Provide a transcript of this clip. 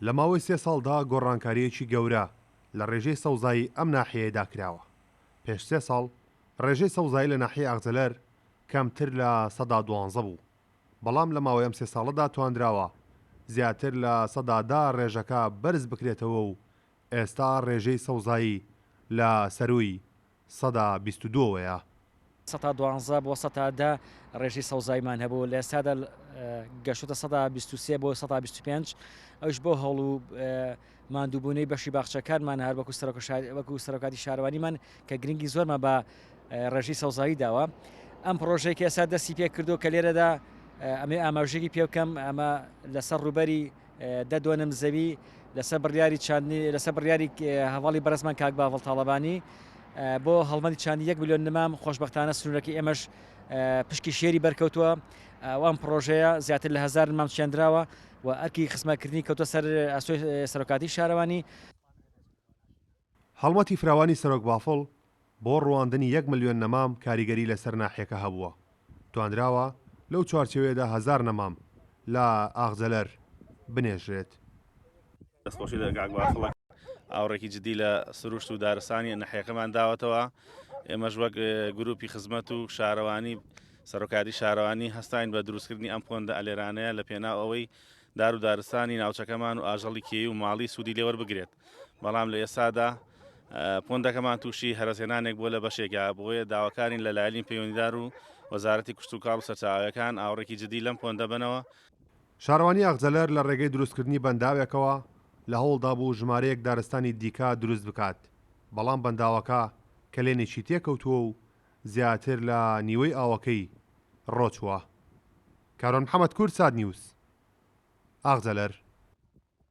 لە ماوەی 3 ساڵدا گۆڕانکاریەکی گەورە لە ڕێژەی سەوزایی ئەم ناحیەیەدا کراوە. پێش 3 ساڵ ڕێژەی سەوزایی لە ناحیە ئاغزەلەر کەمتر لە 12 بوو، بەڵام لە ماوەی ئەم 3 ساڵەدا توانراوە زیاتر لە 10 ڕێژەکە بەرز بکرێتەوە و ئێستا ڕێژەی سەوزایی لە سەرووی 122ەیە. 12 بۆ 110 ڕێژی سەوزایمان هەبوو، لە ئێستادا گەشتە 123 بۆ 125. ئەوش بۆ هەڵ و ماندووبوونەی بەشی باخچەکانمان هەر وەکو سەرۆکاتی شارەوانیمان کە گرنگی زۆرمە بە ڕێژی سەوزایی داوە. ئەم پرۆژەیەکی ئێستا دەستی پێ کردو کە لێرەدا ئەمێ ئاماژەیەکی پێ بکەم، ئەمە لەسەر ڕووبەری دەدۆنم زەوی لەسەر بڕیاری چاندنی لەسەر بڕیاری هەواڵی بەرزمان کاک باڤڵ تاڵەبانی بۆ هەڵمەتی چاندی 1 میلیۆن نمام. خۆشبەختانە سنوورەکەی ئێمەش پشکی شێری بەرکەوتووە. ئەوان پرۆژەیە زیاتر لە 1000 نمام چێندراوە و ئەرکی خزمەتکردنی کەوتە سەر ئاسۆی سەرۆکاتی شارەوانی. هەڵمەتی فراوانی سەرۆک بافڵ بۆ ڕواندنی 1 میلیۆن نەمام کاریگەری لەسەر ناحیەکە هەبووە. توانراوە لەو چوارچێوەیەدا 1000 نەمام لە ئاغزەلەر بنێژرێت. دەستخۆشی لە کاک بافڵ ئاوڕێکی جدی لە سروشت و دارستانی ناحیەکەمان داوەتەوە. ئێمەش وەک گروپی خزمەت و شارەوانی سەرۆکاتی شارەوانی هەستاین بە دروستکردنی ئەم پۆندە ئەلێرانەیە لە پێناو ئەوەی دار و دارستانی ناوچەکەمان و ئاژەڵی کێوی و ماڵی سوودی لێوەربگرێت. بەڵام لە ئێستادا پۆندەکەمان تووشی هەرەسێنانێک بۆ لە بەشێکە، بۆیە داواکارین لە لایەنی پەیوەندیدار و وەزارەتی کشت و کاڵ و سەرچاوەکان ئاوڕێکی جدی لەم پۆندە بنەوە. شارەوانی ئاغزەلەر لە ڕێگەی دروستکردنی بەنداوێکەوە لە هەوڵدا بوو ژمارەیەک دارستانی دیکە دروست بکات، بەڵام بەنداوەکە کەلێنێکی تێکەوتووە و زیاتر لە نیوەی ئاوەکەی ڕۆچووە. کارۆن محەممەد کورد، ساد نیوز، ئاغزەلەر.